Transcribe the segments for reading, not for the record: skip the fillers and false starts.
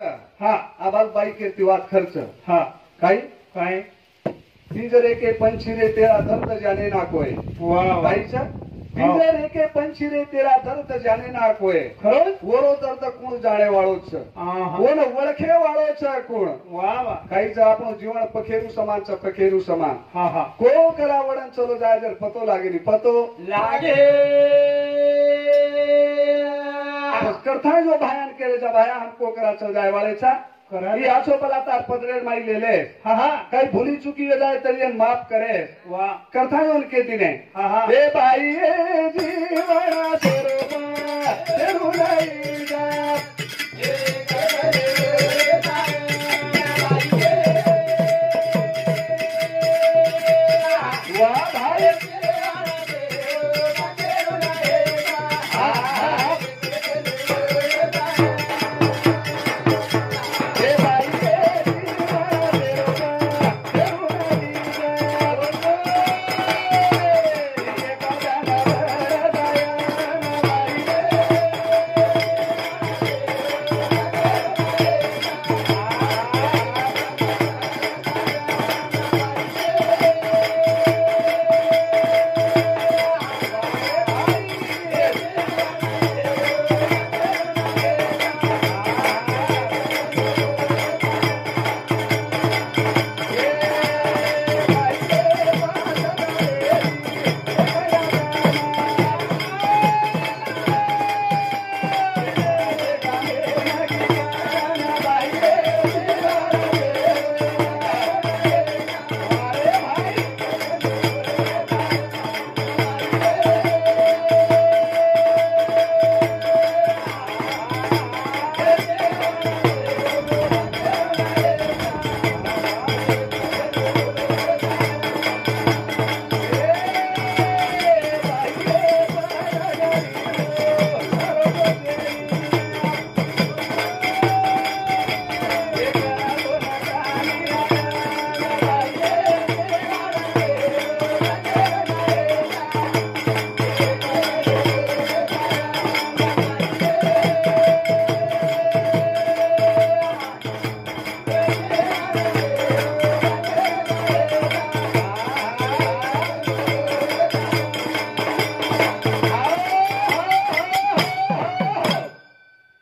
हा आबाल बाई केती वात खर्च हा काही काय तीजर एके पंचिरे तेरा दर्द जाने ना कोय वा वा. बाईचा तीजर एके पंचिरे तेरा दर्द जाने ना कोय खरंच वरो दर्द कोण जाणे वाळोच आहा. कोण ओळखे वाळोच कोण वा वा. काहीच आपण जीवन पखेरू समान पखेरू समान हा हा को करा वडन चलो जाय जर पतो लागेली पतो लागे करता जो भायान केलेचा भाया हमको करा चल जाय वाळेचा करा. ही आछो पला तार पदरेर माई लेले हा हा काही भूली चुकी हो जाए तरी माफ करे वा करता है उनके दिने हा हा ए भाई ए जीवना तेरोबा तेरू नहीं जा वाह भाई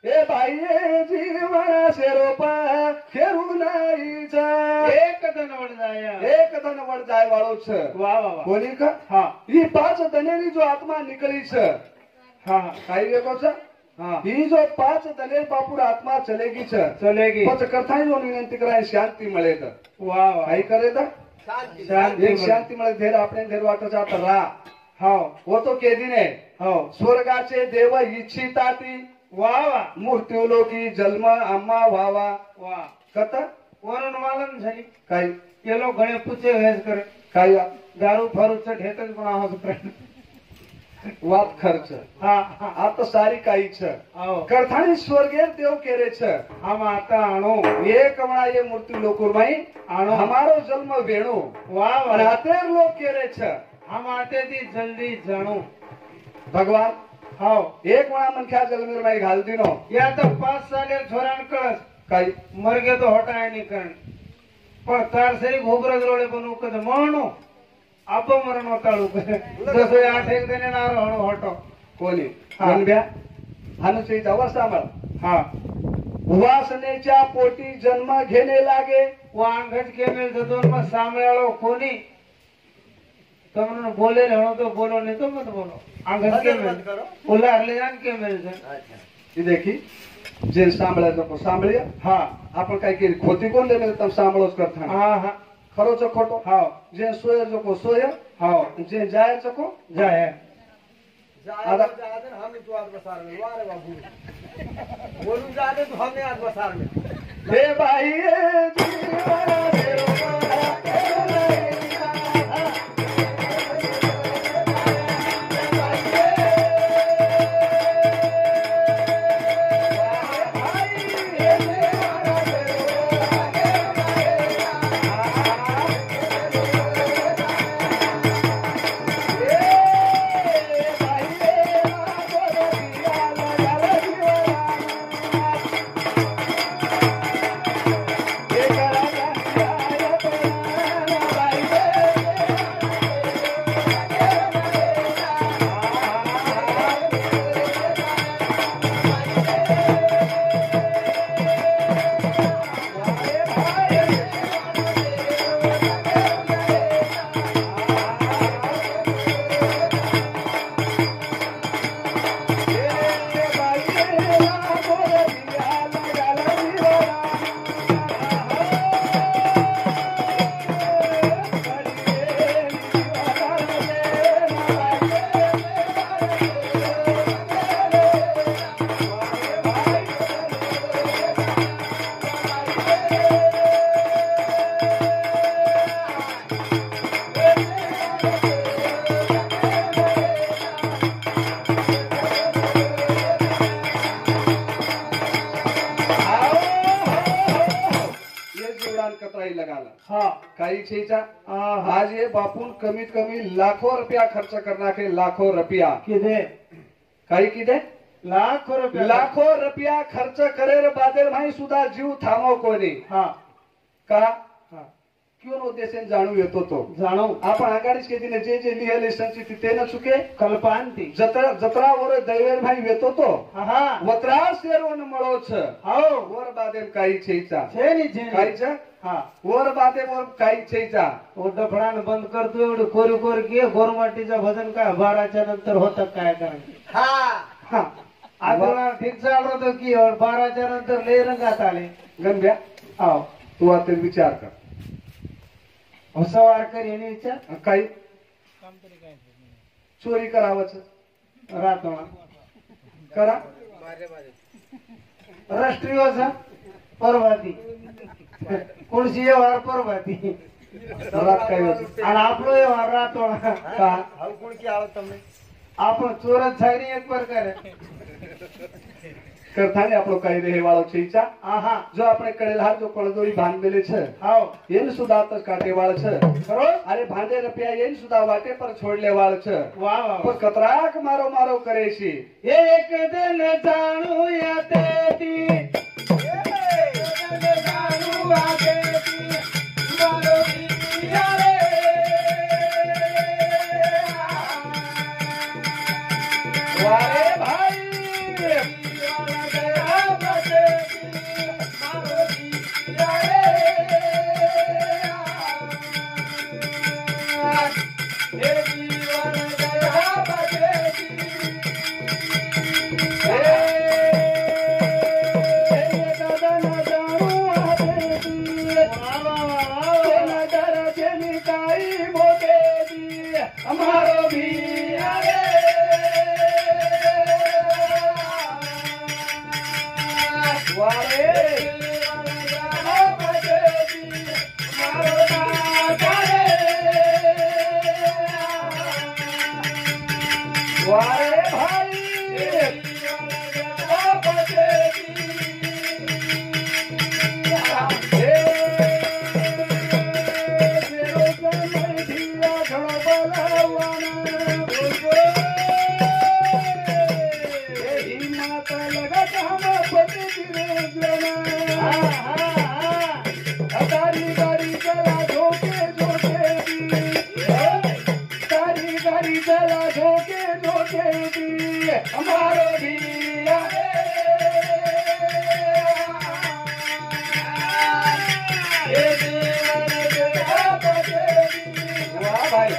ए भाई ए जीवना शेरोपा खेरू नाही जा एक दनवड जाया एक धन वड जाय वाळो छ वा वा वा कोणी का हा ही पाच दनेरी जो आत्मा निकली छ हा हा काही देखो छ हा ही जो पाच दनेर बापूर आत्मा चलेगी छ चलेगी पच करता जो विनंती कराय शांती मिळे तर वा वा काही करे तर शांती एक शांती मिळे धेर आपण धेर वाटत जात रा हो वो तो के दिने हो स्वर्गाचे देव इच्छिताती वा वा मृत्यूलोकी जन्म आम्हा व्हावा वा कथा वरून मालन झाली काही केलो घणे पुचे हेज करे काही दारू फारूच ढेटच पण आहोत वात खर्च हा हा आता सारी काही छ हो करथाणी स्वर्गेर देव केरे छ हम आता आणो एक म्हणा ये मृत्यू लोकुर माई आणो हमारो जन्म वेणु वा आणि वा हातेर लोक केरे छ हम आते ती जल्दी जाणू भगवान हो एक म्हणा मनख्या जन्मीर माई घाल दिनो या तर 5 साले छोरान कळस काही मर गए तो हटा है नहीं करण पर तार से घोबरग रोडे बनू कद मानो आप मरण होताळू जसं 8 एक दिने नारो हणो हटो कोणी हा. गणब्या हानुचीचा अवस्था मला हा वासनेच्या पोटी जन्म घेणे लागे वांगज के मिल दोन में सामयाळो कोणी तुमने बोले हणो तो बोलो नहीं तो मत बोलो आंगज के मिल उल्ला ले जान के मिल से ही देखी जे सांभळायचं को सांभळ्या हा आपण काय केली खोटी कोण लेले तम सांभळोच करता हा हा खरो चो खोटो हाव जे सोय जो को सोय हाव जे जाय चो को जाय आता हमने तो आज बसार में वारे बाबू बोलू जाते तो हमने आज बसार में हे बाई ए जीवना देवा जत्राई लगाला हा काही छेचा हा आज ये बापून कमीत कमी लाखो रुपया खर्च करना के लाखो रुपया किदे काही किदे लाखो रुपया लाखो रुपया खर्च करेर बादेर भाई सुद्धा जीव थांबव कोणी हा का हा क्यों उद्देशन जाणू येतो तो जाणो आपण आगाडीच केली जे जे लिहिले संचित ते न चुके कल्पांती जत्रा वर दैवेर भाई येतो तो हा वत्रा शेरोन मळो छ हो वर बादेर काही छेचा छेनी काही छेनी छ हा वर बादे वर काही छेचा ओ डफडान बंद करतो एवढं कोरी कोरी की गोरमाटीचं भजन काय 12च्या नंतर होतं काय करायचं हा आता ठीक चालू होतं की 12च्या नंतर लय रंगात आले गंभ्या हो तू आता विचार कर सवारकर यांनी विचार काही चोरी करावच राहतो करा राष्ट्रीय असा परभाती कोणशी व्यवहार परभाती रात काही होत आणि आपलो व्यवहार राहतो का હવે કોણ કે આવે તમને आपण चोरत छागरी एक प्रकार કરથાને આપણો કઈ રહે વાળો છે ઈચ્છા આહા જો આપણે કરેલ હાર જો કળદોરી ભાંગેલે છે હાવ એને સુધા તો કાટે વાળ છે બરોબર અરે ભાંડે રૂપિયા એને સુધા વાટે પર છોડલે વાળ છે વાહ વાહ પણ કતરાક મારો મારો કરે છે એક દિન જાણું યાતેતી જાણું યાતેતી મારો પિયા રે વારે ભાઈ અમારો ભીયા રે વારે વારે તારી ગાડી ચલા જોકે જોકે તારી ગાડી ચલા જોકે જોકે અમારો ભીયા વાહ ભાઈ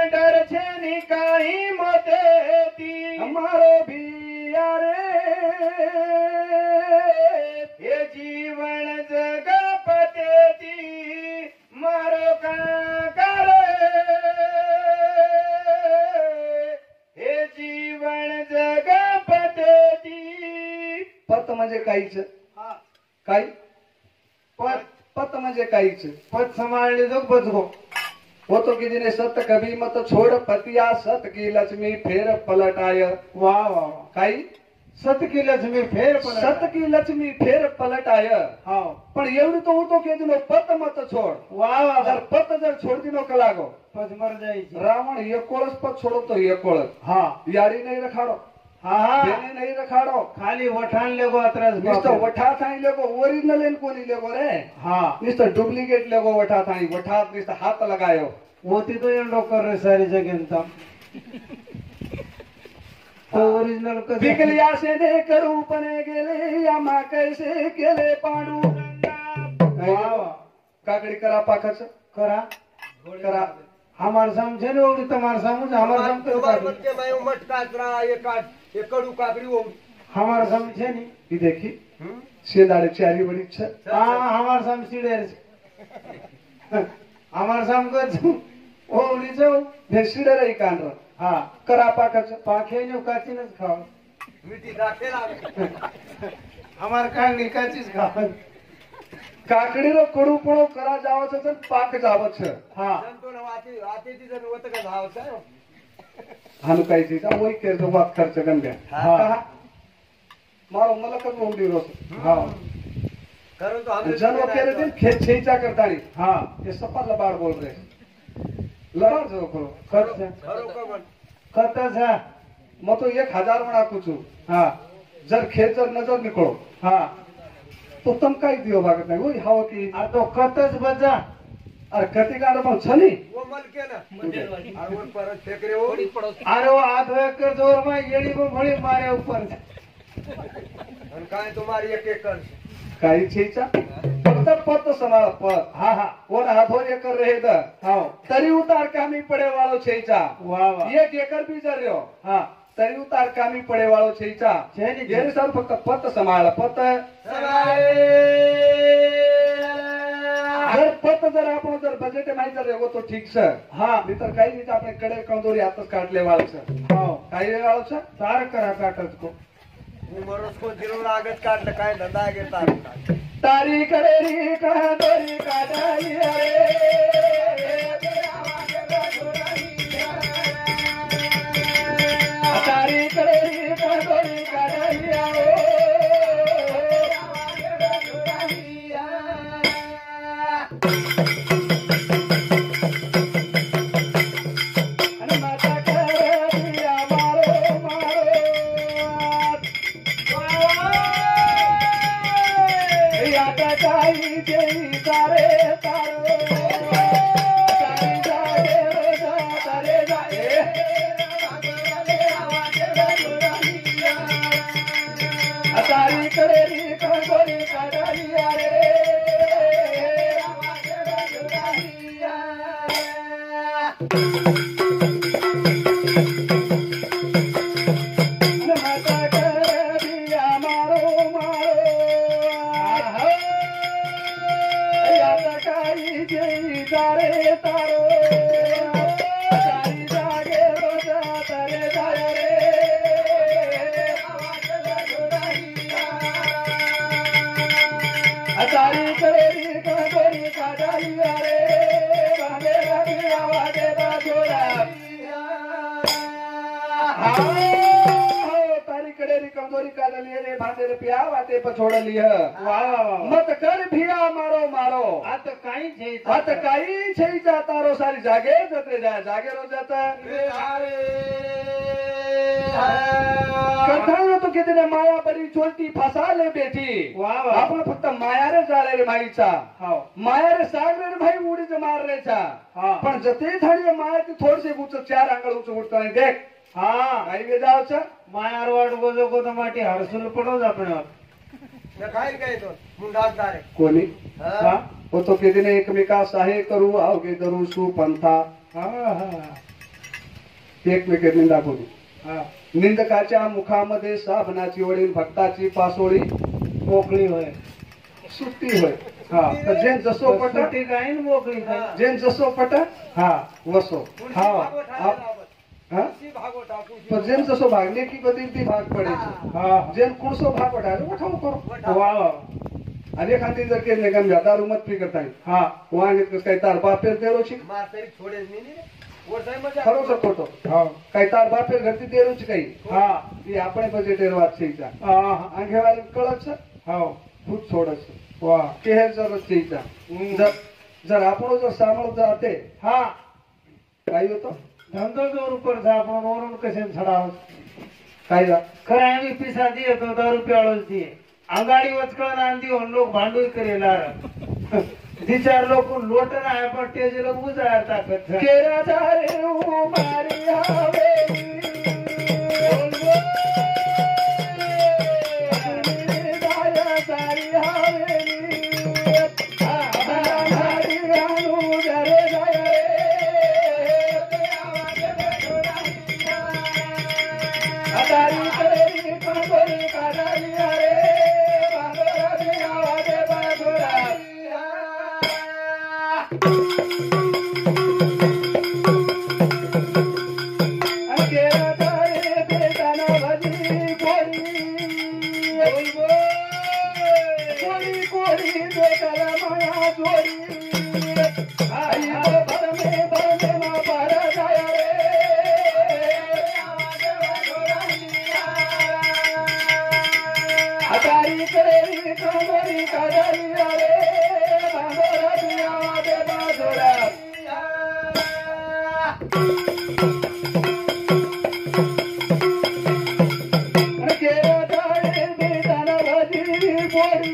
ડર છે ની કાઈ મોતેતી અમારો ભીયા રે એ જીવન જગપતેતી મારો કાકા રે हे जीवन जगपतेती पत म्हणजे काहीच काही पत म्हणजे काहीच पद सांभाळले जो बचगो वो तो किसी ने सत कभी मत छोड़ पतिया सत की लक्ष्मी फेर पलटाय वाह वाह काही सत की लक्ष्मी फेर पण सत की लक्ष्मी फेर पलटाय हाव पण एवढं तो होतो की दिनो पत मत छोड वाह वाह जर पत जर छोड दिनो कलागो पद मर जायची रावण एकोळच पत छोडो तो एकोळच हा यारी नहीं रखाडो हा हा बेने नहीं रखाडो खाली वठाण लेगो अत्रास नुसतं वठा थाई लेगो ओरिजिनल एन कोणी लेगो रे हा नुसतं डुप्लिकेट लेगो वठा थाई वठात नुसतं हात लगायो होती तो एंडो कर रे सारी जगह तम तो ओरिजिनल कसे बिकलिया से ने करू पने गेले या मा कैसे केले पांडू वाह वाह काकडी करा पाखच करा करा हमार समझे ने ओडी तुम्हार समझ हमार समझ તમાર વચ્ચે માં એવું મટકાતરા એક કડું કાકડી હોવું हमार समझे नहीं ही देखी शेदाड़े चारी बड़ी छ हाँ हमार समझीड़े हमार समझ ओडी जाऊ भेसीडे रही कांड्र हाँ करा पाखच पाखे ने काचीनच खाव મીઠી રાખેલા हमार कांगी काचीच खाव કાકડીનો કડુપણો કરા જાવ છે તો પાક જાવ છે હા જંતુને વાતીથી જન હોત કે ભાવ છે હાનું કઈ છે ઓય કે જો વાત ખર્ચ ગંડ્યા હા. મારો મલક જ ઉંડી રોસ હા કરું તો હમે જનો કેરે દિન ખેત છેચા કરતાની હા ये सपा लबाड़ बोल रहे लबाड़ जो करो ખર્ચ ખરું કમન ખર્ચ છે मैं तो 1000 में नाखू छू હા जर खेत जर नजर निकलो હા तो तुम कई दियो भागत नहीं वही हवा की આ તો ખર્ચ જ બચા अरे कटी गाड़ में छनी वो मल के ना और वो पर फेकरे हो અરે ઓ હાથ એક જોર માં એડી માં ભળી મારે ઉપર છે और काहे तुम्हारी एक एकड़ काही छेचा फक्त पत समाळ पत હા હા कोण हाथो एकर रहे द હા तरी उतार कामी पडे वाळो छेचा વાહ વાહ 1 एकर बी जर રહ્યો હા तरी उतार कामी पडे वाळो छेचा છે ને येरे सर फक्त पत समाळ पत जर पत जर आपण जर बजेट माहिती जर रेगो तो ठीक છે હા नहीतर काही नाही तर આપણે कडे कंदोरी हातच काढले वाळ છે હા काही वाळ છે તાર કરા કાટત को હું મરોસ को જીરો लागत काढलं काय धंदा घेता तारी कडेरी कंदोरी काढाली रे तारी कडेरी कंदोरी काढाली અને માતા કડિયા મારો મારો યાતા કાઈ જેવી તારે તારો તારી જાગે રોજા તારે જાગે તારી કરેલી કંગોરી કાઢાલિયા રે માતા કડિયા મારો મારો યાતા કાઈ જેવી તારે તારો તારી જાગે રોજા તારે જાગે રે તારી કરેલી કંગોરી કાઢાલિયા રે વાગે વાગે આવાજે બાજોડા તારી કરેલી કંગોરી કાઢાલી રે ભાંડે રે પ્યા વાતે પછોડલી હ વાહ વાહ વાહ મત કર ભિયા મારો મારો આ તો કાઈ છે હાથ કાઈ છે જા તારો સારી જાગે જતે જાય જાગે રો જતા કથાનો તો કીધે માયા બરી ચોલતી ફસા લે બેઠી વાહ વાહ आपण फक्त माया रे जाळे रे माईचा હા माया रे सागर रे भाई उडी ज मार रे चा હા पण जते थाळी माया ती थोडसे उच 4 आंगळ उच उडता नाही देख હા काही वे जाव छ માયાર વાડ ગોજો કો તો માટી હરસુલ પડો જ આપણે खाईल काय तो मुंडात दारे कोणी હા हो तो केदीने एकमेका सहाय्य करू आवगे दरू सु पंथा હા હા एकमेके निंदा करू હા निंदकाच्या मुखामध्ये साबणाची वडील भक्ताची पासोळी મોકળી હોય सुट्टी होय હા तर जेन जसो पट સુટી કાઈ ને મોકળી થાય जेन जसो पट હા वसो હા हा भागो टाकू पण जेन जसो भागले की बदल ती भाग पडे હા जेन कुणसो भाग पडाले उठाव करो વાહ વાહ आणि एखादी जर केले गम दारू मत पी करताय હા वांगेत कस काय तार बापेर देरो शी मार तरी छोडे मी वर जाय मजा खरो सकोतो હા काय तार बापेर घरती देरो ची काही હા ती આપણે બજેટેર વાત છે ઈજા હા આંગેવાળી કળક છે હા खूप छोडस વાહ केहेर जरच છે ઈજા जर जर આપણો जर सामळ जाते હા काय होतो ધંધો જોર ઉપર છે આપણો ઓરન કશે છડાવ काय जा ખરા એવી પૈસા દીએ તો 10 રૂપિયા વાળો જ દીએ આંગાડી વચકળ ના આંધી લોક ભાંડું કરેલા દી ચાર લોકો લોટ ના હે પણ તેજ લોક ઉજાર તાકત છે केरा जारे मारी हवेली दाया सारी हवेली मारी आनु जरे जाया रे तारी करेली कंगोरी काढालिया रे बागोरा बिया वागे बागोरा केरा जारे बेटाना भजी कोरी कोरी कोरी बेटाला जोड़ी आई तो भर में पर जाया रे हजारी करेरी कमरी कजलिया रे बांधोरा दिया दे बांधोरा के जाए बेदन भजी बोरी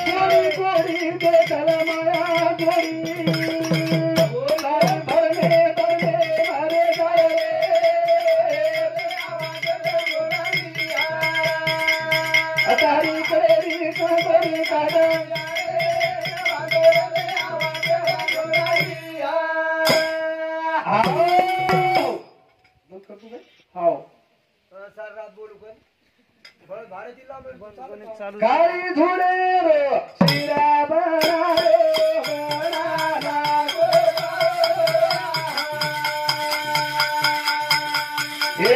गोरी गोरी बेदन माया गोरी भरने भरे जाए अतारी करेरी कमरी काजा आओ सर रात बोलू कर बळ भाडे जिल्हा में चालू काळी धुळे रो शिरा बना रो बना गो हे